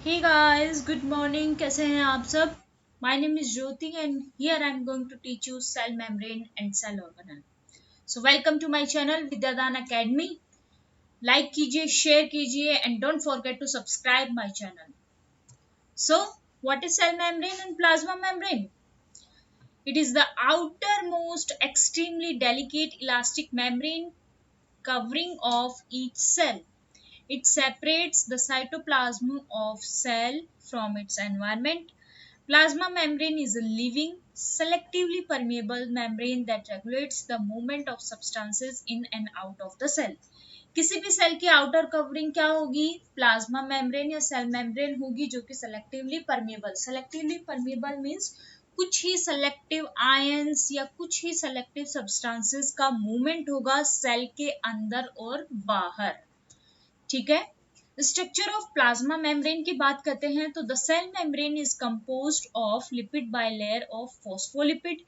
Hey guys, good morning. कैसे हैं आप सब? My name is Jyoti and here I am going to teach you cell membrane and cell organelle. So welcome to my channel Vidyadan Academy. Like कीजिए, share कीजिए and don't forget to subscribe my channel. So what is cell membrane and plasma membrane? It is the outermost extremely delicate elastic membrane covering of each cell. It separates the cytoplasm of cell from its environment. Plasma membrane is a living, selectively permeable membrane that regulates the movement of substances in and out of the cell. किसी भी cell की outer covering क्या होगी? Plasma membrane या cell membrane होगी जो कि selectively permeable means कुछ ही सेलेक्टिव आयंस या कुछ ही सेलेक्टिव सब्सटेंसेस का मूवमेंट होगा सेल के अंदर और बाहर. ठीक है. स्ट्रक्चर ऑफ प्लाज्मा मेम्ब्रेन की बात करते हैं तो the cell membrane is composed of lipid bilayer of phospholipid,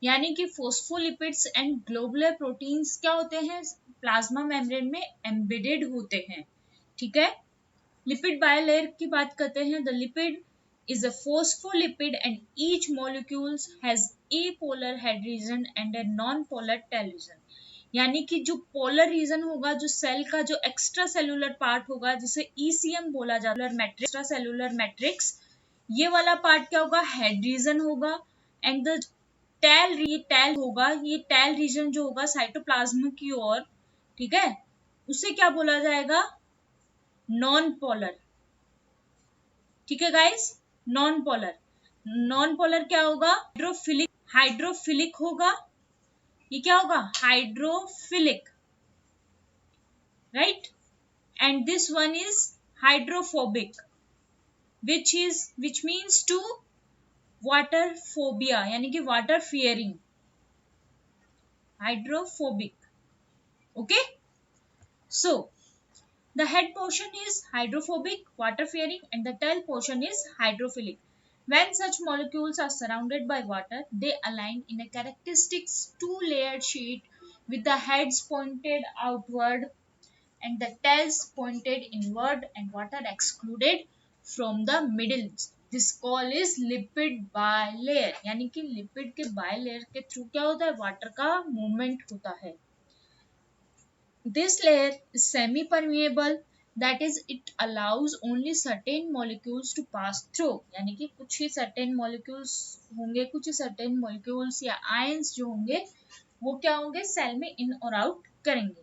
यानी कि फॉस्फोलिपिड्स एंड ग्लोबुलर प्रोटीन्स क्या होते हैं प्लाज्मा मेम्ब्रेन में एम्बेडेड होते हैं. ठीक है. लिपिड बाइलेयर की बात करते हैं. The lipid is a phospholipid and each molecule has a polar head region and a non-polar tail region. यानी कि जो पोलर रीजन होगा, जो सेल का जो एक्स्ट्रा सेलुलर पार्ट होगा जिसे ईसीएम बोला जाता है, एक्स्ट्रा सेलुलर मैट्रिक्स, ये वाला पार्ट क्या होगा? हेड रीजन होगा. एंड द टेल होगा, ये टेल रीजन जो होगा साइटोप्लाज्म की ओर, ठीक है, उसे क्या बोला जाएगा? Non polar. ठीक है गाइस, नॉन पोलर क्या होगा? हाइड्रोफिलिक होगा. ये क्या होगा? Hydrophilic, right? And this one is hydrophobic, which means to water phobia, यानी कि water fearing. Hydrophobic. Okay, so the head portion is hydrophobic, water fearing, and the tail portion is hydrophilic. When such molecules are surrounded by water, they align in a characteristic two-layered sheet with the heads pointed outward and the tails pointed inward and water excluded from the middle. This call is lipid bilayer, यानी कि lipid के bilayer के through क्या होता है? Water का movement होता है. This layer is semi permeable, that is it allows only certain molecules to pass through, यानी कि कुछ ही certain molecules होंगे, कुछ ही certain molecules या ions जो होंगे वो क्या होंगे? सेल में इन और आउट करेंगे.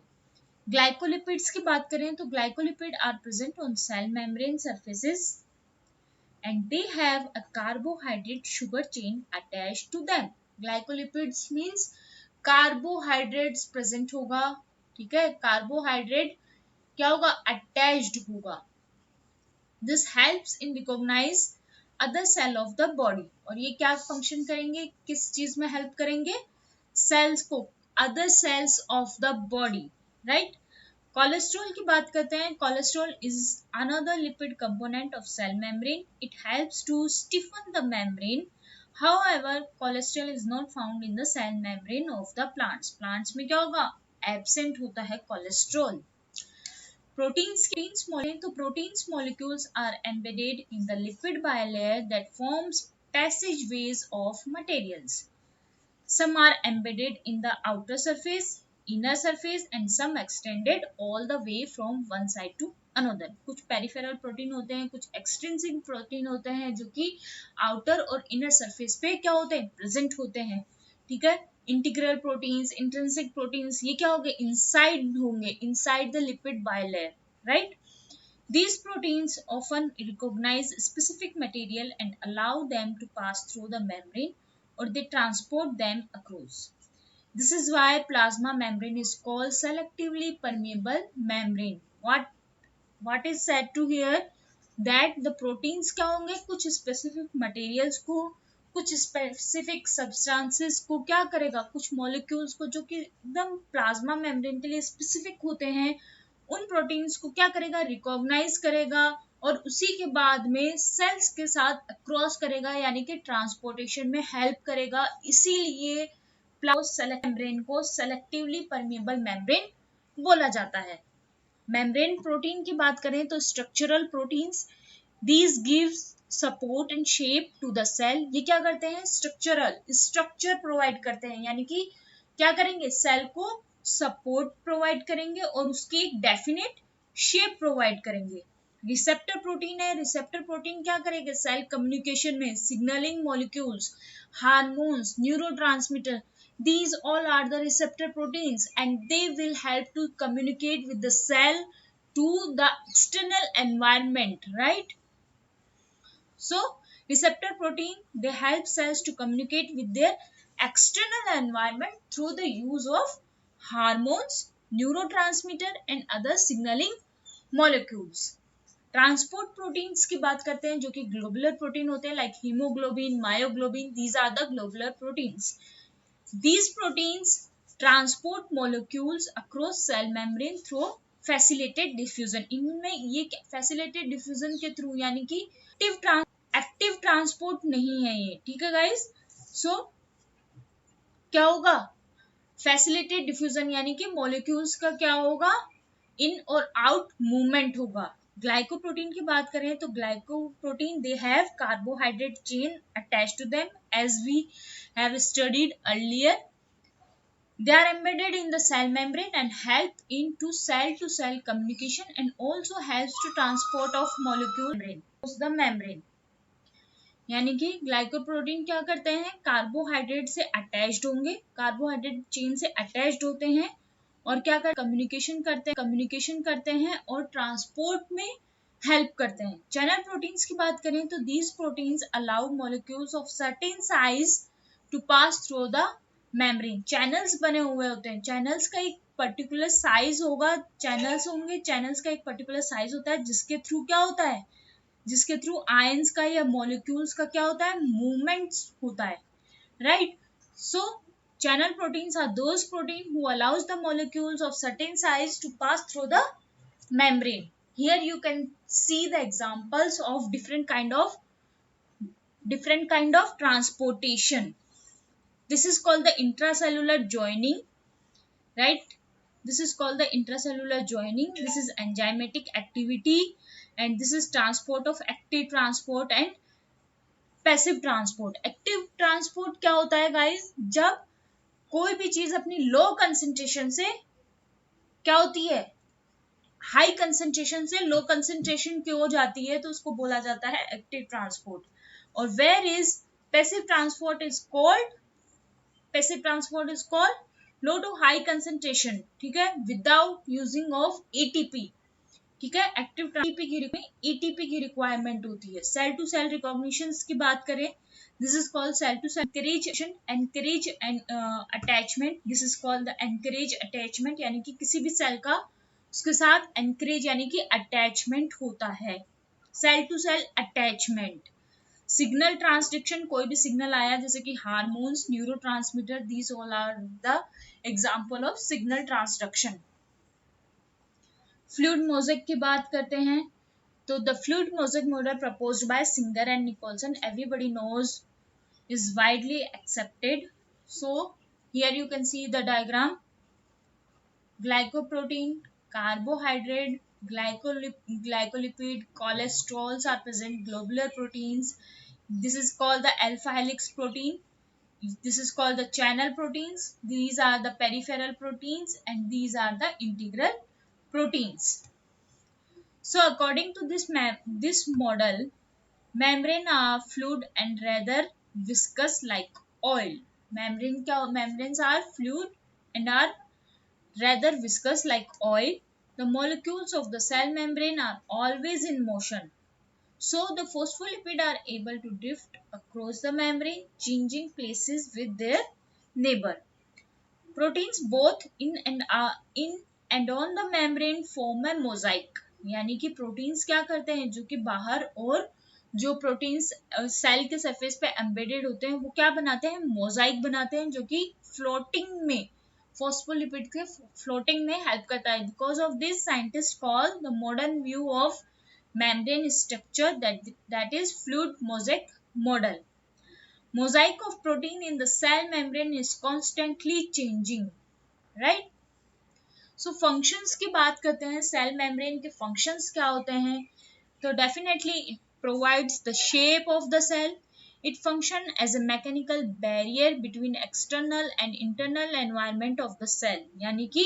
ग्लाइकोलिपिड्स की बात करें तो glycolipid are present on cell membrane surfaces and they have a carbohydrate sugar chain attached to them. Glycolipids means carbohydrates present होगा. ठीक है, कार्बोहाइड्रेट क्या होगा? अटैच्ड होगा. This helps in recognize other cell of the body. और ये क्या function करेंगे? किस चीज में हेल्प करेंगे? सेल्स को, other cells of the body, right? Cholesterol की बात करते हैं. Cholesterol is another lipid component of cell membrane. It helps to stiffen the membrane. However, cholesterol is not found in the cell membrane of the plants. Plants में क्या होगा? Absent होता है cholesterol. Proteins तो proteins molecules are embedded in the lipid bilayer that forms passageways of materials. Some are embedded in the outer surface, inner surface and some extended all the way from one side to another. कुछ peripheral protein होते हैं, कुछ extrinsic protein होते हैं जो कि outer और inner surface पे क्या होते हैं? प्रेजेंट होते हैं. ठीक है. इंटीग्रल प्रोटीन्स, इंट्रिंसिक प्रोटीन्स, ये क्या होंगे? Inside the lipid bilayer, right? These proteins often recognize specific material and allow them to pass through the membrane or they transport them across. This is why plasma membrane is called selectively permeable membrane. What is said to here? That the proteins क्या होंगे? कुछ specific materials को, कुछ specific substances को क्या करेगा? कुछ molecules को जो कि एकदम plasma membrane के लिए specific होते हैं, उन प्रोटीन्स को क्या करेगा? रिकॉग्नाइज करेगा और उसी के बाद में सेल्स के साथ क्रॉस करेगा, यानी कि ट्रांसपोर्टेशन में हेल्प करेगा. इसीलिए मेम्ब्रेन को सेलेक्टिवली परमेबल मेम्ब्रेन बोला जाता है. मेम्ब्रेन प्रोटीन की बात करें तो structural proteins These gives support and shape to the cell. ये क्या करते हैं, स्ट्रक्चरल स्ट्रक्चर प्रोवाइड करते हैं, यानी कि क्या करेंगे, सेल को सपोर्ट प्रोवाइड करेंगे और उसकी एक डेफिनेट शेप प्रोवाइड करेंगे. रिसेप्टर प्रोटीन है, रिसेप्टर प्रोटीन क्या करेगा, सेल कम्युनिकेशन में signalling molecules, hormones, neurotransmitter, these all are the receptor proteins and they will help to communicate with the cell to the external environment, right? So receptor protein, they help cells to communicate with their external environment through the use of hormones, neurotransmitter and other signaling molecules. Transport proteins की बात करते हैं जो कि globular protein होते हैं, like haemoglobin, myoglobin, these are the globular proteins. These proteins transport molecules across cell membrane through facilitated diffusion. इनमें ये facilitated diffusion के थ्रू, यानी कि एक्टिव ट्रांसपोर्ट नहीं है ये, ठीक है गाइस. सो क्या होगा, फैसिलिटेटेड डिफ्यूजन यानी कि मॉलिक्यूल्स का क्या होगा, इन और आउट मूवमेंट होगा. ग्लाइकोप्रोटीन की बात करें तो glycoprotein they have carbohydrate chain attached to them as we have studied earlier. They are embedded in the cell membrane and help into to cell communication and also helps to transport of molecule membrane the membrane. यानी कि glycoprotein क्या करते हैं, carbohydrate से attached होंगे, carbohydrate chain से attached होते हैं और क्या कर कम्युनिकेशन करते हैं और ट्रांसपोर्ट में हेल्प करते हैं. चैनल प्रोटीन्स की बात करें तो these proteins allow molecules of certain size to pass through the membrane. Channels बने हुए होते हैं, चैनल्स का एक पर्टिकुलर साइज होगा, चैनल्स होंगे, चैनल्स का एक पर्टिकुलर साइज होता है जिसके थ्रू क्या होता है, जिसके थ्रू आयंस का या मॉलिक्यूल्स का क्या होता है, मूवमेंट्स होता है, right. So channel proteins are those protein who allows the molecules of certain size to pass through the membrane. Here you can see the examples of different kind of transportation. This is called the intracellular joining, right? This is called the intracellular joining. This is enzymatic activity and this is transport of active transport and passive transport. Active transport क्या होता है guys, जब कोई भी चीज अपनी low concentration से क्या होती है, हाई कंसेंट्रेशन से लो कंसेंट्रेशन की हो जाती है, तो उसको बोला जाता है एक्टिव ट्रांसपोर्ट. और where is passive transport is called low to high concentration, ठीक है, विदाउट यूजिंग ऑफ एटीपी, ठीक है. एक्टिव एटीपी की रिक्वायरमेंट होती है. सेल टू सेल रिकॉग्निशन की बात करें, this is called cell to cell anchorage attachment. This is called the anchorage attachment, यानी कि किसी भी सेल का उसके साथ एनकरेज यानी कि अटैचमेंट होता है. Cell to cell attachment. Signal transduction, कोई भी सिग्नल आया जैसे कि hormones, neurotransmitter, these all are the example of signal transduction. Fluid mosaic की बात करते हैं तो the fluid mosaic model proposed by Singer and Nicolson, everybody knows, is widely accepted. So here you can see the diagram. Glycoprotein, carbohydrate, glycolipid, cholesterols are present, globular proteins. This is called the alpha helix protein. This is called the channel proteins. These are the peripheral proteins and these are the integral proteins. So according to this model, membrane are fluid and rather viscous like oil. Membranes are fluid and are rather viscous like oil. The molecules of the cell membrane are always in motion. So the phospholipid are able to drift across the membrane, changing places with their neighbor. Proteins both in and on the membrane form a mosaic. यानी कि proteins क्या करते हैं, जो कि बाहर और जो प्रोटीन्स सेल के सरफेस पे एम्बेडेड होते हैं वो क्या बनाते हैं, मोजाइक बनाते हैं, जो कि फ्लोटिंग में फॉस्फोलिपिड के फ्लोटिंग में हेल्प करता है. Because of this scientist call the modern view of membrane structure that is fluid mosaic model. Mosaic of protein in the cell membrane is constantly changing, right? So functions की बात करते हैं, cell membrane के functions क्या होते हैं, तो definitely provides the shape of the cell. It functions as a mechanical barrier between external and internal environment of the cell. यानी कि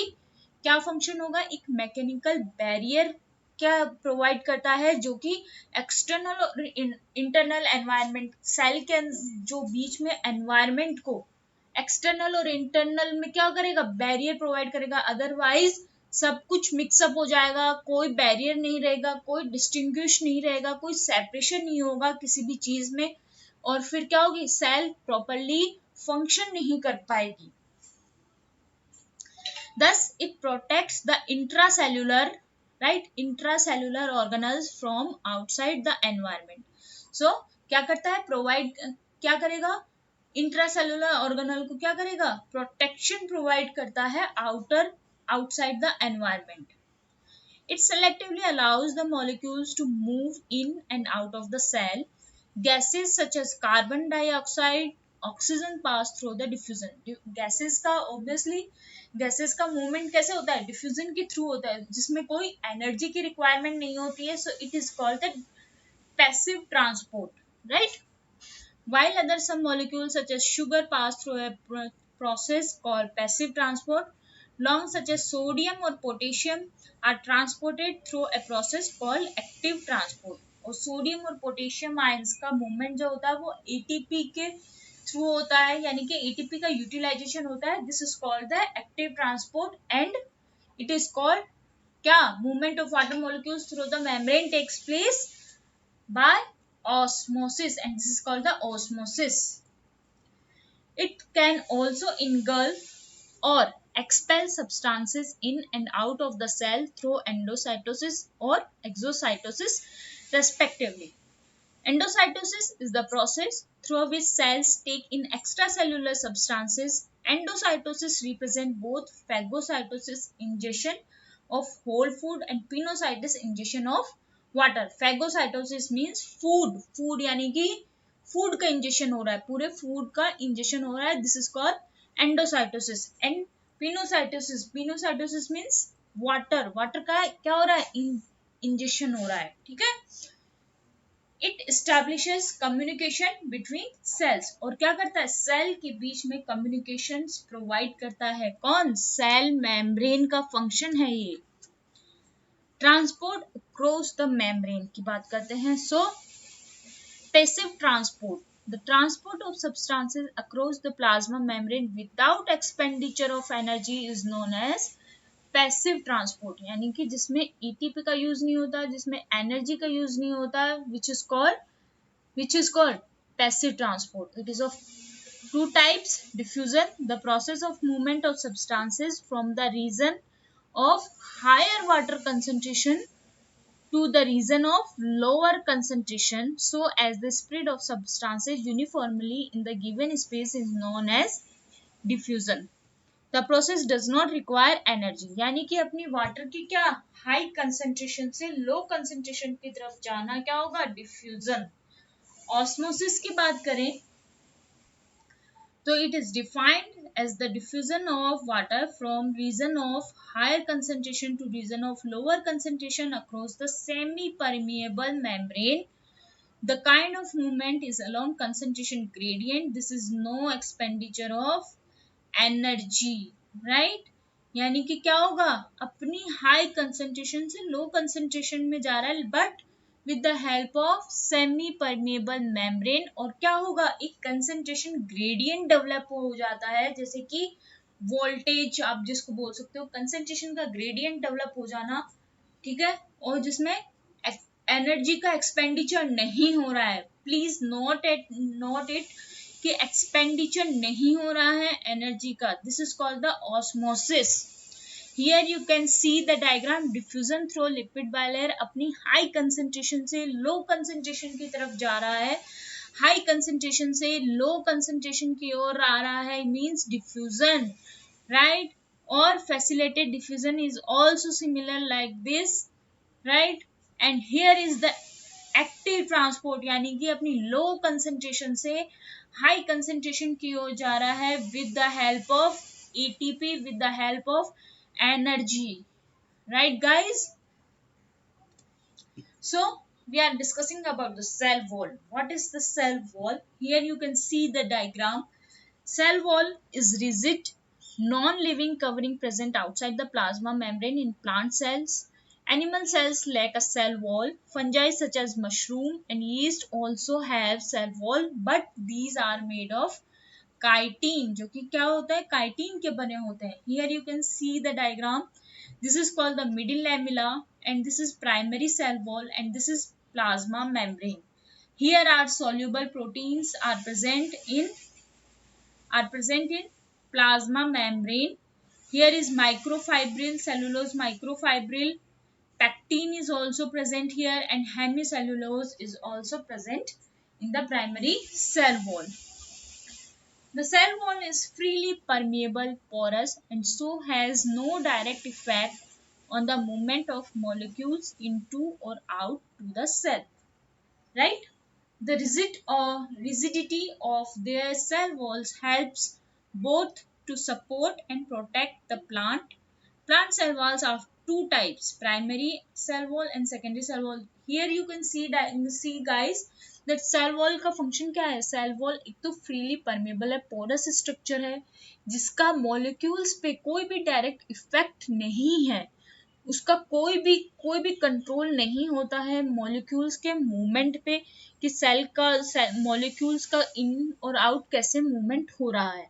क्या फंक्शन होगा, एक मैकेनिकल बैरियर क्या प्रोवाइड करता है, जो कि एक्सटर्नल और इंटरनल एनवायरनमेंट, सेल के जो बीच में एनवायरनमेंट को एक्सटर्नल और इंटरनल में क्या करेगा, बैरियर प्रोवाइड करेगा। अदरवाइज सब कुछ मिक्सअप हो जाएगा, कोई बैरियर नहीं रहेगा, कोई डिस्टिंग्विश नहीं रहेगा, कोई सेपरेशन नहीं होगा किसी भी चीज में, और फिर क्या होगी, सेल प्रॉपरली फंक्शन नहीं कर पाएगी। Thus, it protects the intracellular, right, intracellular organelles from outside the environment. So, क्या करता है, प्रोवाइड क्या करेगा, इंट्रासेलुलर ऑर्गेनल को क्या करेगा, प्रोटेक्शन प्रोवाइड करता है outside the environment. It selectively allows the molecules to move in and out of the cell. Gases such as carbon dioxide, oxygen pass through the diffusion. Gases का obviously gases का movement कैसे होता है, diffusion के through होता है, जिसमें कोई energy की requirement नहीं होती है. So it is called the passive transport, right? While other some molecules such as sugar pass through a process called passive transport, long such as sodium or potassium are transported through a process called active transport. और sodium और potassium ions का movement जो होता है वो ATP के through होता है, यानी कि एटीपी का यूटिलाइजेशन होता है. This is called the active transport and it is called क्या, movement of water molecules through the membrane takes place by osmosis, and this is called the osmosis. It can also engulf or expel substances in and out of the cell through endocytosis or exocytosis respectively. Endocytosis is the process through which cells take in extracellular substances. Endocytosis represent both phagocytosis, ingestion of whole food, and pinocytosis, ingestion of water. Phagocytosis means food यानी कि food का injection हो रहा है, पूरे food का injection हो रहा है. This is called endocytosis. And pinocytosis means water का क्या हो रहा है, इंजेक्शन हो रहा है. ठीक है. It establishes communication between cells, और क्या करता है, सेल के बीच में कम्युनिकेशन प्रोवाइड करता है. कौन, सेल मेम्ब्रेन का फंक्शन है ये. ट्रांसपोर्ट अक्रॉस द मेम्ब्रेन की बात करते हैं. सो passive transport, the transport of substances across the plasma membrane without expenditure of energy is known as passive transport. यानी कि जिसमें एटीपी का यूज नहीं होता, जिसमें एनर्जी का यूज नहीं होता, which is called passive transport. It is of two types: diffusion, the process of movement of substances from the region of higher water concentration to the region of lower concentration, so as the spread of substances uniformly in the given space is known as diffusion. The process does not require energy. यानी कि अपनी water की क्या, high concentration से low concentration की तरफ जाना क्या होगा, डिफ्यूजन. ऑस्मोसिस की बात करें तो it is defined as the diffusion of water from region of higher concentration to region of lower concentration across the semi-permeable membrane. The kind of movement is along concentration gradient. This is no expenditure of energy, right? यानी कि क्या होगा, अपनी high concentration से low concentration में जा रहा है, but with the help of semi permeable membrane. और क्या होगा, एक कंसेंट्रेशन ग्रेडियंट डेवलप हो जाता है, जैसे कि वोल्टेज आप जिसको बोल सकते हो, कंसेंट्रेशन का ग्रेडियंट डेवलप हो जाना. ठीक है. और जिसमें एनर्जी का एक्सपेंडिचर नहीं हो रहा है. प्लीज नोट इट कि एक्सपेंडिचर नहीं हो रहा है एनर्जी का. This is called the osmosis. Here you can see the diagram. Diffusion through lipid bilayer अपनी high concentration से low concentration की तरफ जा रहा है, high concentration से low concentration की ओर आ रहा है, means diffusion, right? और facilitated diffusion is also similar like this, right? And here is the active transport, यानी कि अपनी low concentration से high concentration की ओर जा रहा है with the help of ATP, with the help of energy, right guys? So we are discussing about the cell wall. What is the cell wall? Here you can see the diagram. Cell wall is rigid, non-living covering present outside the plasma membrane in plant cells. Animal cells lack a cell wall. Fungi such as mushroom and yeast also have cell wall, but these are made of chitin, जो कि क्या होता है, chitin के बने होते हैं. Here you can see the diagram. This is called the middle lamella, and this is primary cell wall, and this is plasma membrane. Here are soluble proteins are present in plasma membrane. Here is microfibril, cellulose microfibril. Pectin is also present here, and hemicellulose is also present in the primary cell wall. The cell wall is freely permeable, porous, and so has no direct effect on the movement of molecules into or out to the cell. Right? The rigidity of their cell walls helps both to support and protect the plant. Plant cell walls are two types, primary cell wall and secondary cell wall. Here you can see guys that cell wall का function क्या है. Cell wall एक तो freely permeable है, porous structure है, जिसका molecules पे कोई भी direct effect नहीं है. उसका कोई भी कंट्रोल नहीं होता है मॉलिक्यूल्स के मूवमेंट पे कि सेल का मॉलिक्यूल्स का इन और आउट कैसे मूवमेंट हो रहा है.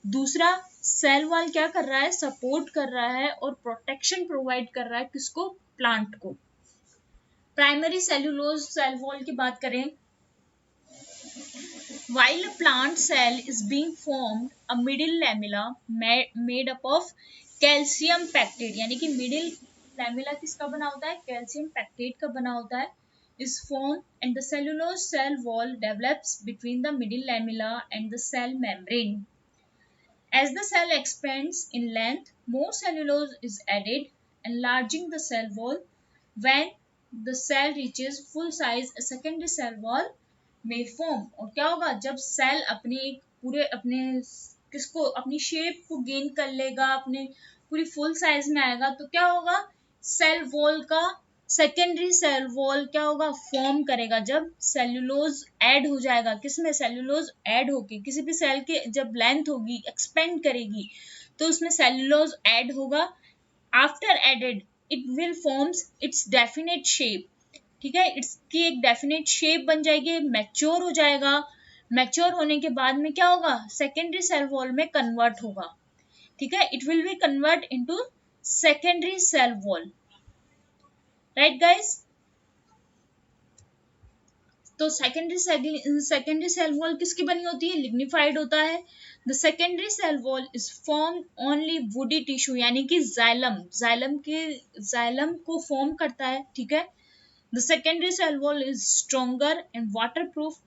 दूसरा, सेल वॉल क्या कर रहा है, सपोर्ट कर रहा है और प्रोटेक्शन प्रोवाइड कर रहा है किसको, प्लांट को. प्राइमरी सेल्यूलोज सेल वॉल की बात करें, while a plant cell is being formed, a middle lamella made up of calcium pectate, यानी कि मिडिल लैमेला किसका बना होता है, कैल्शियम पैक्टेट का बना होता है, is formed and the cellulose cell wall develops between the middle lamella and the cell membrane. As the cell expands in length, more cellulose is added, enlarging the cell wall. When the cell reaches full size, a secondary cell wall may form. और क्या होगा, जब cell अपनी shape को gain कर लेगा, अपने पूरी फुल साइज में आएगा, तो क्या होगा, सेल वॉल का सेकेंडरी सेल वॉल क्या होगा, फॉर्म करेगा. जब सेल्यूलोज ऐड हो जाएगा, किसमें, सेल्यूलोज ऐड होके किसी भी सेल के जब लेंथ होगी, एक्सपेंड करेगी, तो उसमें सेल्यूलोज ऐड होगा. After added it will forms its definite shape. ठीक है, इसकी एक डेफिनेट शेप बन जाएगी, मैच्योर हो जाएगा. मैच्योर होने के बाद में क्या होगा, सेकेंडरी सेल वॉल में कन्वर्ट होगा. ठीक है, it will be convert into secondary cell wall. Right guys, तो सेकेंडरी सेल वॉल किसकी बनी होती है, लिग्निफाइड होता है. The secondary cell wall is form only woody tissue, यानी कि जाइलम को फॉर्म करता है. ठीक है, the secondary cell wall is stronger and waterproof.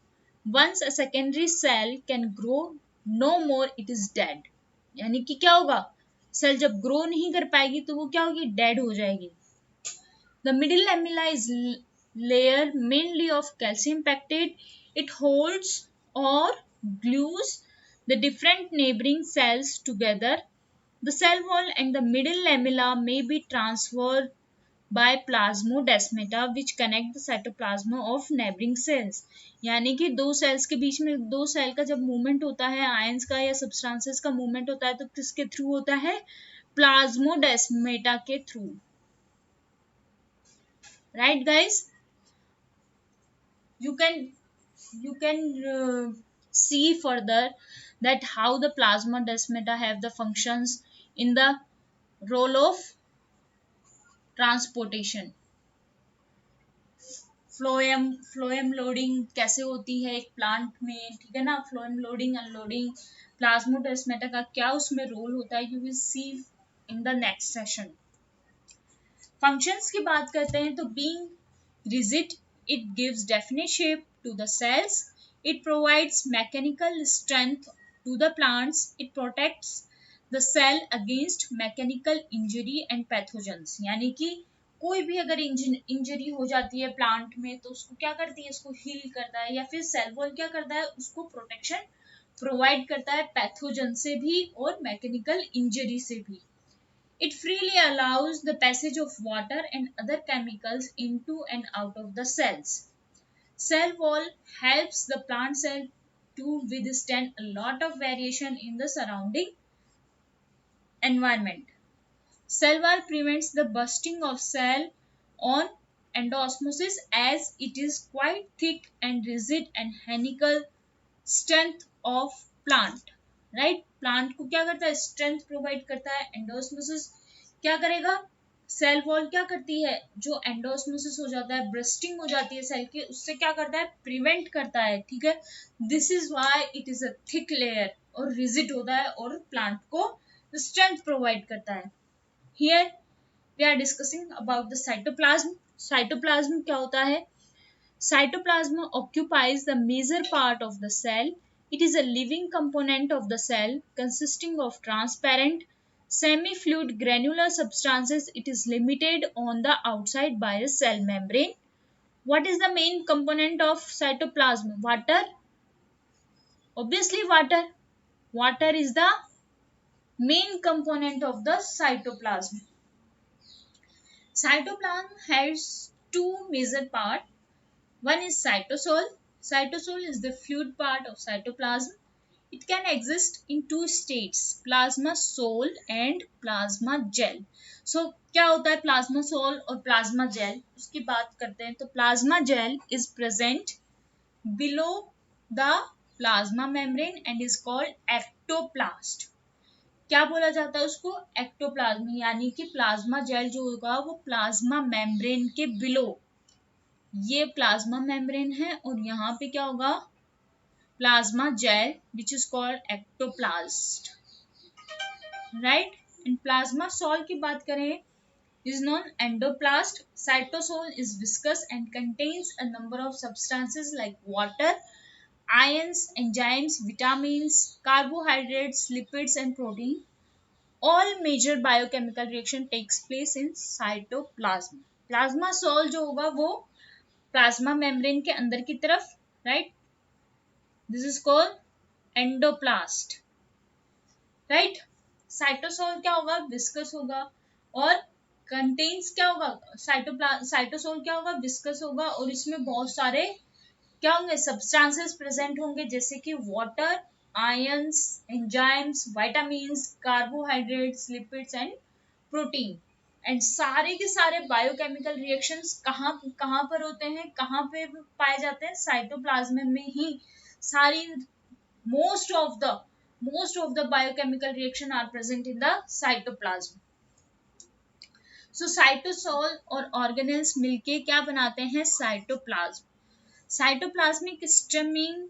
Once a secondary cell can grow no more it is dead, यानी कि क्या होगा, सेल जब ग्रो नहीं कर पाएगी तो वो क्या होगी, डेड हो जाएगी. The middle lamella is layer mainly of calcium pectate. It holds or glues the different neighboring cells together. The cell wall and the middle lamella may be transferred by plasmodesmata which connect the cytoplasm of neighboring cells. यानी कि दो sales के बीच में, दो cell का जब movement होता है, आयंस का या सब्सटेंसेस का मूवमेंट होता है, तो किसके थ्रू होता है, प्लाज्मोडेस्मेटा के through. Right guys, you can see further that how the plasmodesmata have the functions in the role of transportation. Phloem loading कैसे होती है एक प्लांट में, ठीक है ना, फ्लोएम लोडिंग अनलोडिंग, प्लाज्मोडेस्मेटा का क्या उसमें रोल होता है, you will see in the next session. Functions की बात करते हैं तो being rigid it gives definite shape to the cells, it provides mechanical strength to the plants, it protects the cell against mechanical injury and pathogens. यानी कि कोई भी अगर इंजरी हो जाती है प्लांट में तो उसको क्या करती है, उसको हील करता है, या फिर सेल वॉल क्या करता है, उसको प्रोटेक्शन प्रोवाइड करता है पैथोजन से भी और मैकेनिकल इंजरी से भी. It freely allows the passage of water and other chemicals into and out of the cells. Cell wall helps the plant cell to withstand a lot of variation in the surrounding environment. Cell wall prevents the bursting of cell on endosmosis as it is quite thick and rigid and helical strength of plant. Right, plant को क्या करता है, strength provide करता है. Endosmosis क्या करेगा, cell wall क्या करती है, जो एंडोस्मोसिस हो जाता है, ब्रस्टिंग हो जाती है सेल की, उससे क्या करता है, प्रिवेंट करता है. ठीक है, this is why it is a thick layer और रिजिड होता है और प्लांट को स्ट्रेंथ प्रोवाइड करता है. Here we are discussing about the cytoplasm. Cytoplasm क्या होता है? Cytoplasm occupies the major part of the cell. It is a living component of the cell consisting of transparent, semi-fluid granular substances. It is limited on the outside by a cell membrane. What is the main component of cytoplasm? Water. Obviously, water. Water is the main component of the cytoplasm. Cytoplasm has two major parts. One is cytosol. Cytosol is the fluid part of cytoplasm. It can exist in two states, plasma sol and plasma gel. So क्या होता है plasma sol और plasma gel, उसकी बात करते हैं. तो plasma gel is present below the plasma membrane and is called ectoplast. क्या बोला जाता है उसको? एक्टोप्लाज्म. यानी कि प्लाज्मा जेल जो होगा वो प्लाज्मा मेम्ब्रेन के बिलो, ये प्लाज्मा मेम्ब्रेन है और यहाँ पे क्या होगा, plasma gel which is called ectoplast. Right, and plasma sol की बात करें is known endoplast. Cytosol is viscous and contains a number of substances like water, ions, enzymes, vitamins, carbohydrates, lipids and protein. All major biochemical reaction takes place in cytoplasm. Plasma sol जो होगा वो plasma membrane के अंदर की तरफ, right, this is called endoplast. Right, cytosol क्या होगा, viscous होगा और कंटेन्स क्या होगा, साइटोसोल क्या होगा, विस्कस होगा और इसमें बहुत सारे क्या होंगे, सब्सटेंसेस प्रेजेंट होंगे जैसे कि water, ions, enzymes, vitamins, carbohydrates, lipids and protein. And सारे के सारे बायोकेमिकल रिएक्शंस कहाँ कहाँ पर होते हैं, कहाँ पे पाए जाते हैं, साइटोप्लाज्म में ही. सारी most of the biochemical reaction are present in the cytoplasm. So cytosol और organelles मिलके क्या बनाते हैं, साइटोप्लाज्म. साइटोप्लाज्मिक स्ट्रीमिंग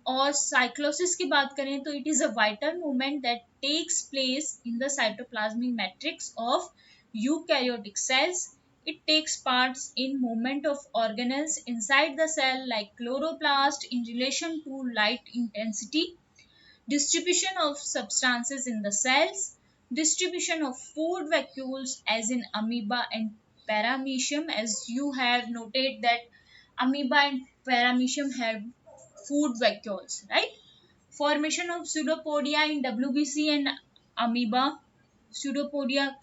और साइक्लोसिस की बात करें तो it is a vital movement that takes place in the cytoplasmic matrix of eukaryotic cells. It takes parts in movement of organelles inside the cell like chloroplast in relation to light intensity, distribution of substances in the cells, distribution of food vacuoles as in amoeba and paramecium. As you have noted that amoeba and paramecium have food vacuoles, right? Formation of pseudopodia in WBC and amoeba. pseudopodia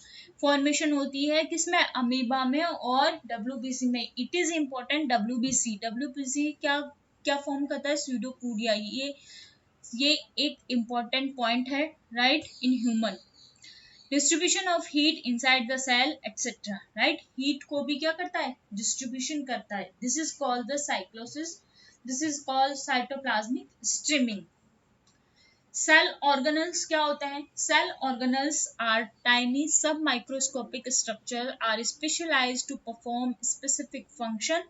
formation होती है किसमें, amoeba में और WBC में. It is important, WBC क्या क्या form करता है, स्यूडोपोडिया. ये एक इम्पॉर्टेंट पॉइंट है, right, in human. Distribution of heat inside the cell etcetera, right, heat को भी क्या करता है, डिस्ट्रीब्यूशन करता है. This is called the cyclosis, this is called cytoplasmic streaming. Cell organelles क्या होता है, cell organelles are tiny submicroscopic structure are specialised to perform specific function.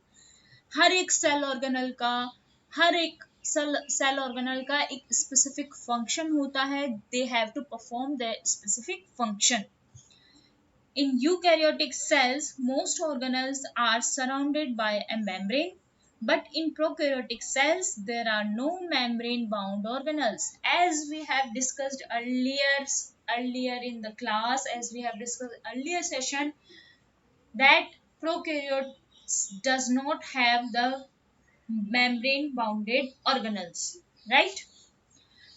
हर एक सेल ऑर्गेनल का, हर एक सेल ऑर्गेनल का एक स्पेसिफिक फंक्शन होता है. They have to perform the specific function. In eukaryotic cells, most organelles are surrounded by a membrane, but in prokaryotic cells, there are no membrane-bound organelles. As we have discussed earlier in the class, as we have discussed earlier session, that prokaryotes does not have the membrane bounded organelles, right?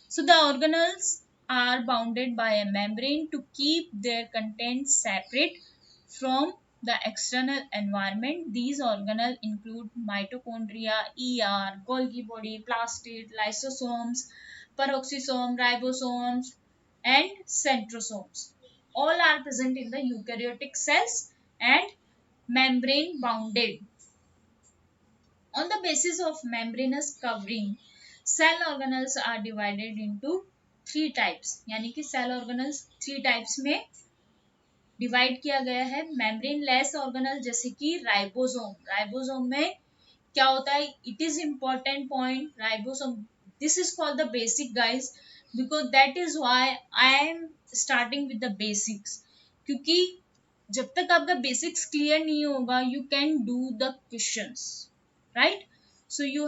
So the organelles are bounded by a membrane to keep their contents separate from the external environment. These organelles include mitochondria, Golgi body, plastid, lysosomes, peroxisome, ribosomes, and centrosomes. All are present in the eukaryotic cells and membrane bounded. On the basis of membranous covering, cell organelles are divided into three types. यानी कि cell organelles three types में divide किया गया है. Membrane less organelle जैसे कि ribosome. Ribosome में क्या होता है? It is important point. Ribosome, this is called the basic guys, because that is why I am starting with the basics. क्योंकि जब तक आपका बेसिक्स क्लियर नहीं होगा you can do the questions, right? So you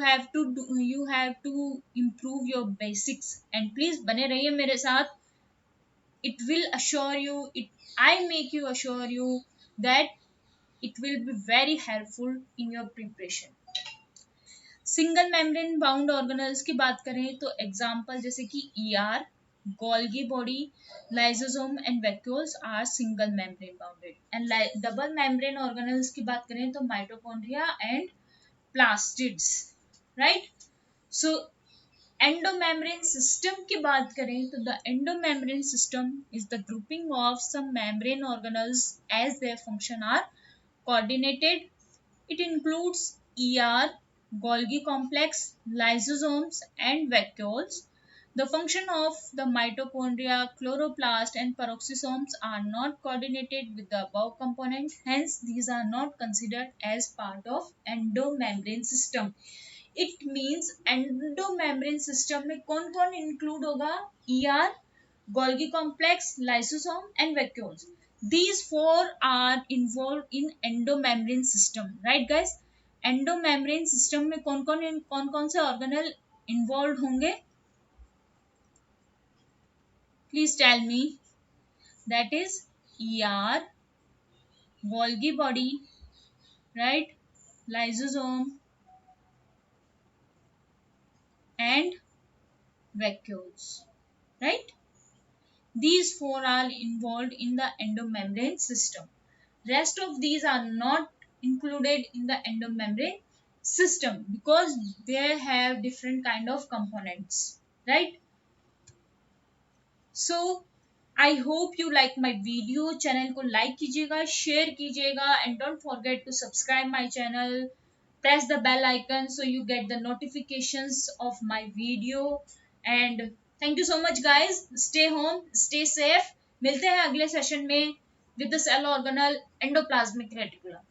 have to improve your basics and please बने रहिए मेरे साथ. It will assure you, I make you assure you that it will be very helpful in your preparation. Single membrane bound organelles की बात करें तो example जैसे कि ER, Golgi body, lysosome and vacuoles are single membrane bounded. And double membrane organelles की बात करें तो mitochondria and plastids, right? So endomembrane system की बात करें तो the endomembrane system is the grouping of some membrane organelles as their function are coordinated. It includes ER, Golgi complex, lysosomes, and vacuoles. The function of the mitochondria, chloroplast, and peroxisomes are not coordinated with the above component. Hence, these are not considered as part of endomembrane system. It means endomembrane system में कौन कौन include होगा? ER, Golgi complex, lysosome, and vacuoles. These four are involved in endomembrane system, right guys? Endomembrane system में कौन कौन से organelle involved होंगे? Please tell me. That is ER, Golgi body, right? Lysosome and vacuoles, right? These four are involved in the endomembrane system. Rest of these are not included in the endomembrane system because they have different kind of components, right? So I hope you like my video. Channel को like कीजिएगा, share कीजिएगा and don't forget to subscribe my channel. Press the bell icon so you get the notifications of my video. And thank you so much guys. Stay home, stay safe. मिलते हैं अगले session में with the cell organelle endoplasmic reticulum.